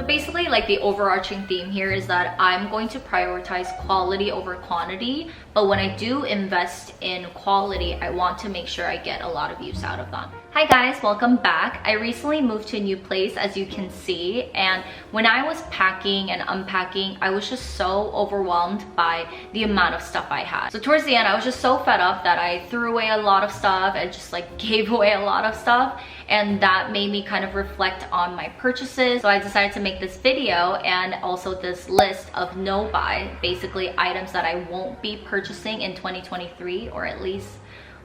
basically like the overarching theme here is that I'm going to prioritize quality over quantity, but when I do invest in quality, I want to make sure I get a lot of use out of them. Hi guys, welcome back. I recently moved to a new place, as you can see, and when I was packing and unpacking, I was just so overwhelmed by the amount of stuff I had. So towards the end, I was just so fed up that I threw away a lot of stuff and just like gave away a lot of stuff, and that made me kind of reflect on my purchases. So I decided to make this video and also this list of no buy, basically items that I won't be purchasing in 2023, or at least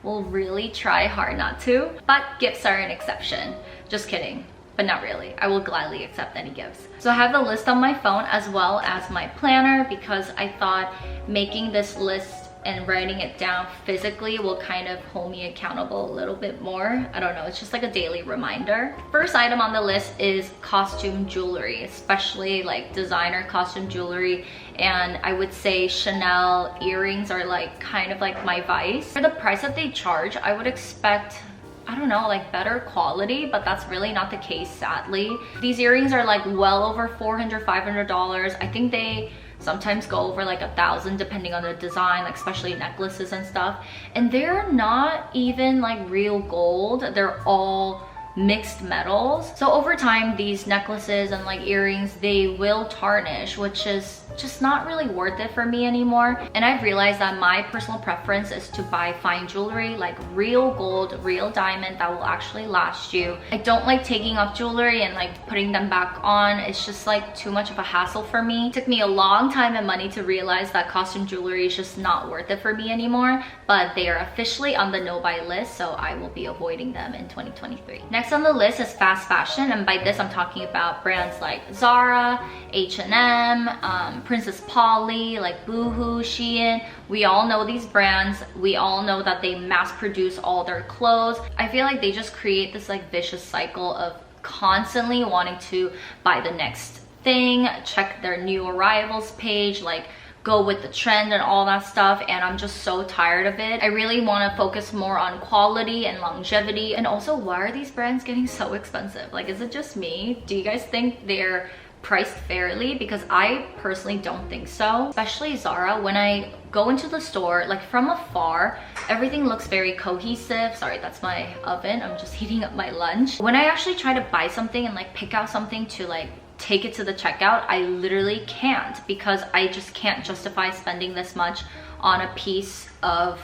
will really try hard not to, but gifts are an exception. Just kidding, but not really. I will gladly accept any gifts. So I have the list on my phone as well as my planner, because I thought making this list and writing it down physically will kind of hold me accountable a little bit more. I don't know, it's just like a daily reminder. First item on the list is costume jewelry, especially like designer costume jewelry, and I would say Chanel earrings are like kind of like my vice. For the price that they charge, I would expect, I don't know, like better quality, but that's really not the case, sadly. These earrings are like well over $400, $500. I think they sometimes go over like $1,000 depending on the design, like especially necklaces and stuff. And they're not even like real gold. They're all mixed metals. So over time, these necklaces and like earrings, they will tarnish, which is just not really worth it for me anymore. And I've realized that my personal preference is to buy fine jewelry, like real gold, real diamond that will actually last you. I don't like taking off jewelry and like putting them back on. It's just like too much of a hassle for me. It took me a long time and money to realize that costume jewelry is just not worth it for me anymore, but they are officially on the no buy list, so I will be avoiding them in 2023. Next on the list is fast fashion, and by this I'm talking about brands like Zara, H&M, Princess Polly, like Boohoo, Shein. We all know these brands. We all know that they mass produce all their clothes. I feel like they just create this like vicious cycle of constantly wanting to buy the next thing, check their new arrivals page, like go with the trend and all that stuff, and I'm just so tired of it. I really want to focus more on quality and longevity. And also, why are these brands getting so expensive? Like, is it just me? Do you guys think they're priced fairly? Because I personally don't think so. Especially Zara, when I go into the store, like from afar, everything looks very cohesive. Sorry, that's my oven. I'm just heating up my lunch. When I actually try to buy something and like pick out something to like take it to the checkout, I literally can't, because I just can't justify spending this much on a piece of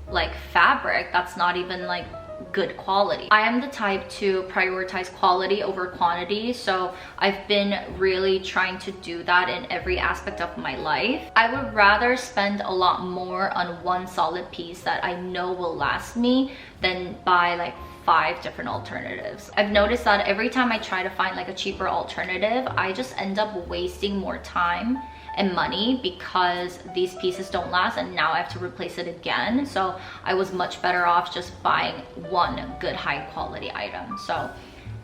like fabric that's not even like good quality. I am the type to prioritize quality over quantity, so I've been really trying to do that in every aspect of my life. I would rather spend a lot more on one solid piece that I know will last me than buy like 5 different alternatives. I've noticed that every time I try to find like a cheaper alternative, I just end up wasting more time and money because these pieces don't last, and now I have to replace it again. So I was much better off just buying one good high quality item. So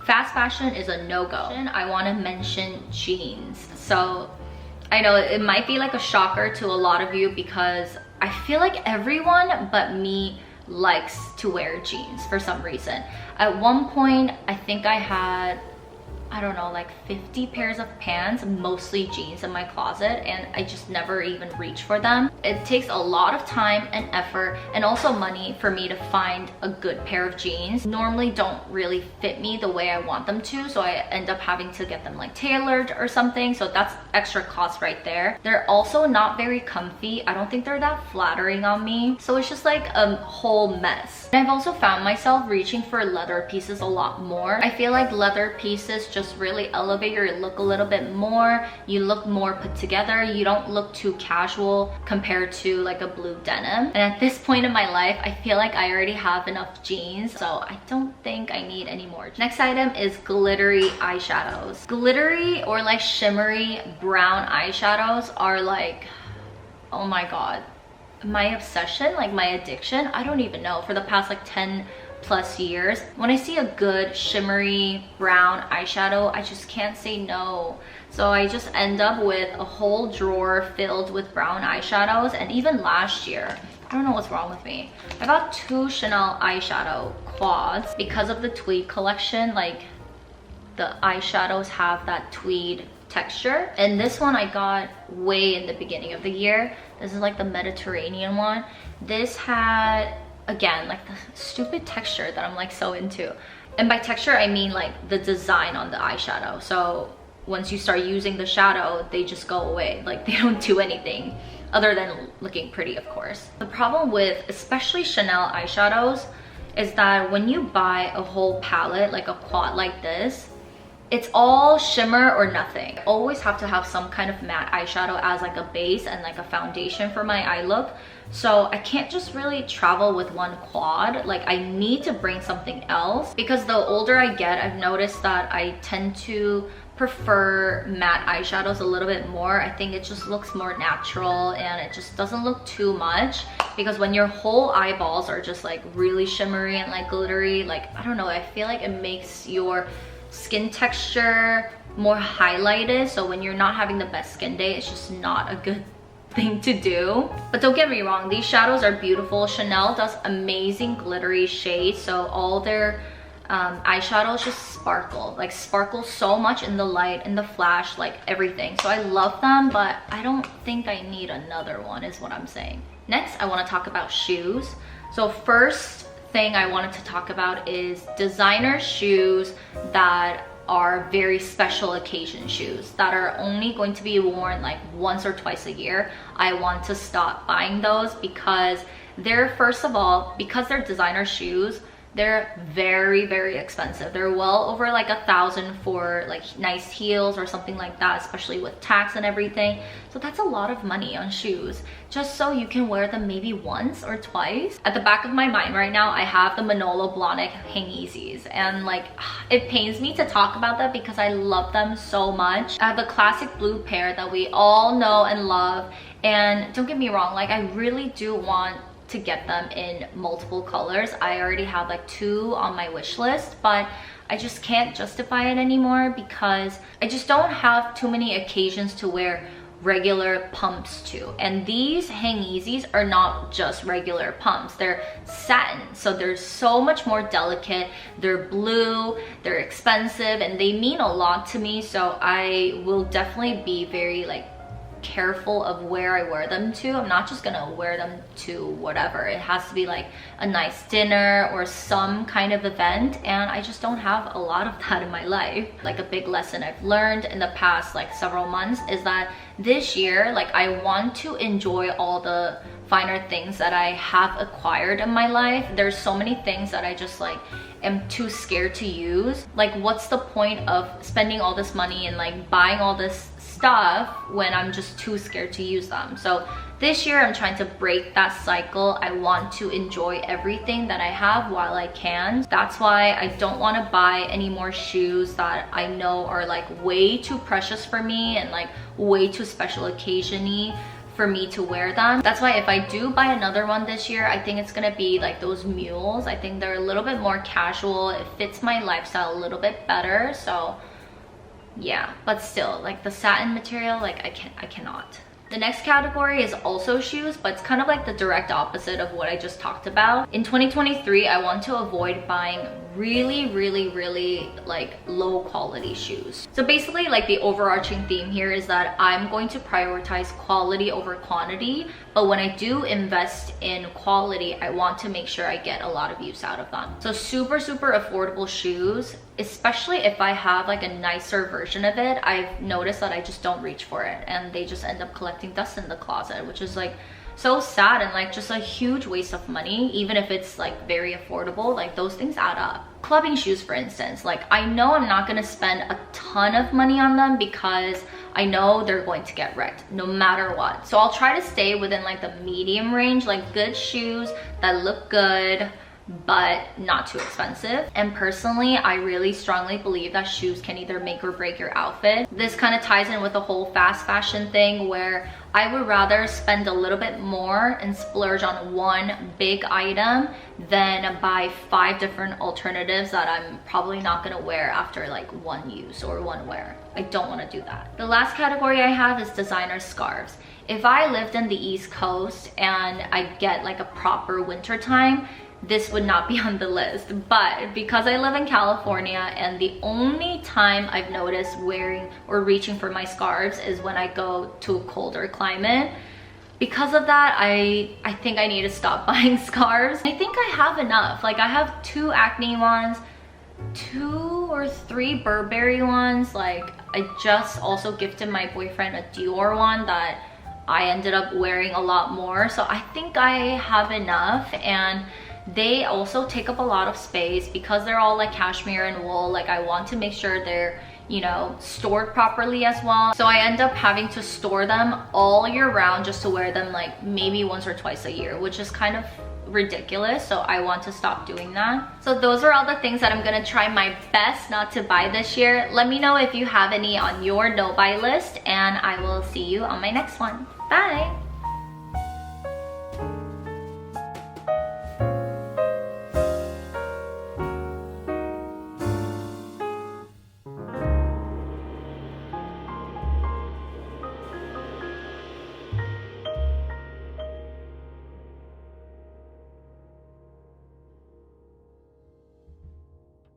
fast fashion is a no-go. I want to mention jeans. So I know it might be like a shocker to a lot of you, because I feel like everyone but me likes to wear jeans for some reason. At one point, I think I had, I don't know, like 50 pairs of pants, mostly jeans, in my closet, and I just never even reach for them. It takes a lot of time and effort and also money for me to find a good pair of jeans. Normally don't really fit me the way I want them to, so I end up having to get them like tailored or something, so that's extra cost right there. They're also not very comfy. I don't think they're that flattering on me, so it's just like a whole mess. And I've also found myself reaching for leather pieces a lot more. I feel like leather pieces just really elevate your look a little bit more. You look more put together. You don't look too casual compared to like a blue denim. And at this point in my life, I feel like I already have enough jeans, so I don't think I need any more. Next item is glittery eyeshadows. Glittery or like shimmery brown eyeshadows are like, oh my god, my obsession, like my addiction. I don't even know, for the past like 10 plus years, when I see a good shimmery brown eyeshadow, I just can't say no. So I just end up with a whole drawer filled with brown eyeshadows. And even last year, I don't know what's wrong with me, I got 2 Chanel eyeshadow quads because of the tweed collection. Like, the eyeshadows have that tweed texture. And this one I got way in the beginning of the year. This is like the Mediterranean one. This had, again, like the stupid texture that I'm like so into. And by texture, I mean like the design on the eyeshadow. So once you start using the shadow, they just go away. Like they don't do anything other than looking pretty, of course. The problem with especially Chanel eyeshadows is that when you buy a whole palette, like a quad like this, it's all shimmer or nothing. I always have to have some kind of matte eyeshadow as like a base and like a foundation for my eye look. So I can't just really travel with one quad. Like I need to bring something else, because the older I get, I've noticed that I tend to prefer matte eyeshadows a little bit more. I think it just looks more natural and it just doesn't look too much, because when your whole eyeballs are just like really shimmery and like glittery, like I don't know, I feel like it makes your skin texture more highlighted. So when you're not having the best skin day, it's just not a good thing to do. But don't get me wrong, these shadows are beautiful. Chanel does amazing glittery shades, so all their eyeshadows just sparkle so much in the light, in the flash, like everything. So I love them, but I don't think I need another one is what I'm saying. Next, I want to talk about shoes. So first thing I wanted to talk about is designer shoes that are very special occasion shoes that are only going to be worn like once or twice a year. I want to stop buying those because they're, first of all, because they're designer shoes, they're very, very expensive. They're well over like $1,000 for like nice heels or something like that, especially with tax and everything. So that's a lot of money on shoes just so you can wear them maybe once or twice. At the back of my mind right now, I have the Manolo Blahnik Hang-Easies, and like it pains me to talk about that because I love them so much. I have the classic blue pair that we all know and love, and don't get me wrong, like I really do want to get them in multiple colors. I already have like 2 on my wish list, but I just can't justify it anymore because I just don't have too many occasions to wear regular pumps to. And these Hang-Easies are not just regular pumps, they're satin, so they're so much more delicate. They're blue, they're expensive, and they mean a lot to me, so I will definitely be very like careful of where I wear them to. I'm not just gonna wear them to whatever. It has to be like a nice dinner or some kind of event, and I just don't have a lot of that in my life. Like a big lesson I've learned in the past like several months is that this year, like I want to enjoy all the finer things that I have acquired in my life. There's so many things that I just like am too scared to use. Like what's the point of spending all this money and like buying all this stuff when I'm just too scared to use them? So this year I'm trying to break that cycle. I want to enjoy everything that I have while I can. That's why I don't want to buy any more shoes that I know are like way too precious for me and like way too special occasion-y for me to wear them. That's why if I do buy another one this year, I think it's gonna be like those mules. I think they're a little bit more casual. It fits my lifestyle a little bit better. So yeah, but still, like the satin material, like I cannot. The next category is also shoes, but it's kind of like the direct opposite of what I just talked about. In 2023, I want to avoid buying really like low quality shoes. So basically, like the overarching theme here is that I'm going to prioritize quality over quantity, but when I do invest in quality, I want to make sure I get a lot of use out of them. So super affordable shoes, especially if I have like a nicer version of it, I've noticed that I just don't reach for it and they just end up collecting dust in the closet, which is like so sad and like just a huge waste of money. Even if it's like very affordable, like those things add up. Clubbing shoes, for instance, like I know I'm not gonna spend a ton of money on them because I know they're going to get wrecked no matter what. So I'll try to stay within like the medium range, like good shoes that look good but not too expensive. And personally, I really strongly believe that shoes can either make or break your outfit. This kind of ties in with the whole fast fashion thing where I would rather spend a little bit more and splurge on one big item than buy 5 different alternatives that I'm probably not gonna wear after like one use or one wear. I don't want to do that. The last category I have is designer scarves. If I lived in the East Coast and I get like a proper winter time, this would not be on the list. But because I live in California and the only time I've noticed wearing or reaching for my scarves is when I go to a colder climate, because of that, I think I need to stop buying scarves. I think I have enough. Like, I have 2 acne ones, 2 or 3 Burberry ones. Like, I just also gifted my boyfriend a Dior one that I ended up wearing a lot more. So I think I have enough, and they also take up a lot of space because they're all like cashmere and wool. Like, I want to make sure they're, you know, stored properly as well. So I end up having to store them all year round just to wear them like maybe once or twice a year, which is kind of ridiculous. So I want to stop doing that. So those are all the things that I'm gonna try my best not to buy this year. Let me know if you have any on your no buy list, and I will see you on my next one. Bye.